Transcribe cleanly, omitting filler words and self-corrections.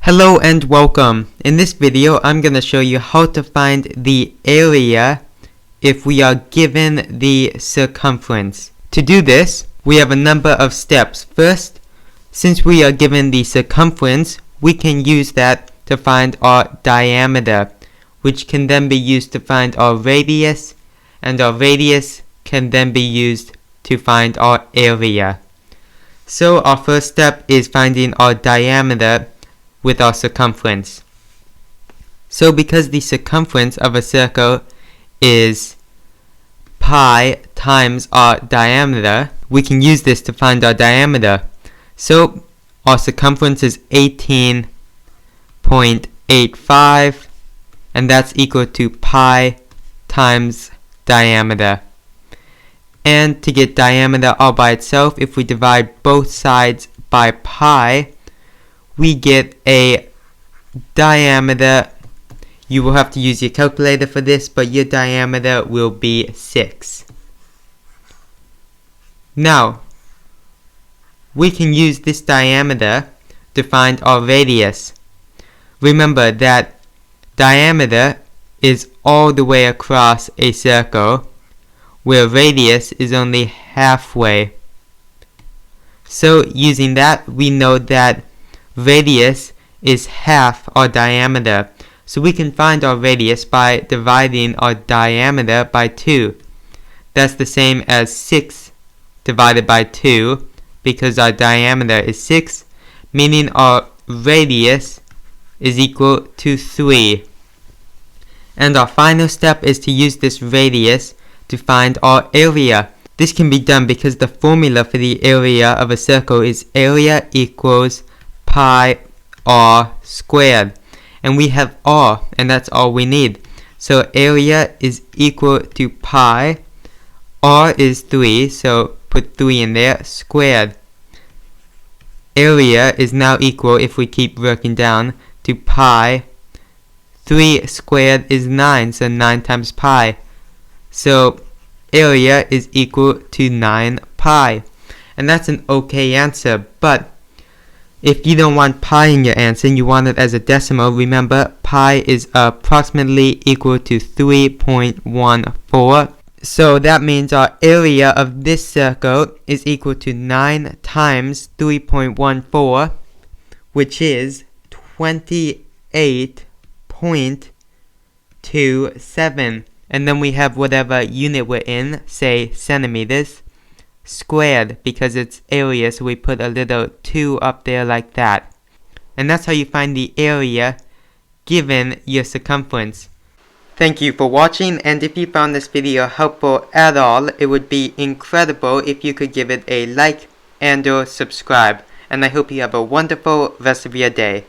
Hello and welcome. In this video, I'm going to show you how to find the area if we are given the circumference. To do this, we have a number of steps. First, since we are given the circumference, we can use that to find our diameter, which can then be used to find our radius, and our radius can then be used to find our area. So our first step is finding our diameter with our circumference. So because the circumference of a circle is pi times our diameter, we can use this to find our diameter. So our circumference is 18.85, and that's equal to pi times diameter. And to get diameter all by itself, if we divide both sides by pi, we get a diameter. You will have to use your calculator for this, but your diameter will be 6. Now, we can use this diameter to find our radius. Remember that diameter is all the way across a circle, where radius is only halfway. So using that, we know that radius is half our diameter. So we can find our radius by dividing our diameter by 2. That's the same as 6 divided by 2, because our diameter is 6, meaning our radius is equal to 3. And our final step is to use this radius to find our area. This can be done because the formula for the area of a circle is area equals pi r squared, and we have r, and that's all we need. So area is equal to pi, r is 3, so put 3 in there, squared. Area is now equal, if we keep working down, to pi. 3 squared is 9, so 9 times pi. So area is equal to 9 pi. And that's an okay answer, but if you don't want pi in your answer and you want it as a decimal, remember pi is approximately equal to 3.14. So that means our area of this circle is equal to 9 times 3.14, which is 28.27. And then we have whatever unit we're in, say centimeters, squared, because it's area, so we put a little 2 up there like that. And that's how you find the area given your circumference. Thank you for watching, and if you found this video helpful at all, it would be incredible if you could give it a like and or subscribe. And I hope you have a wonderful rest of your day.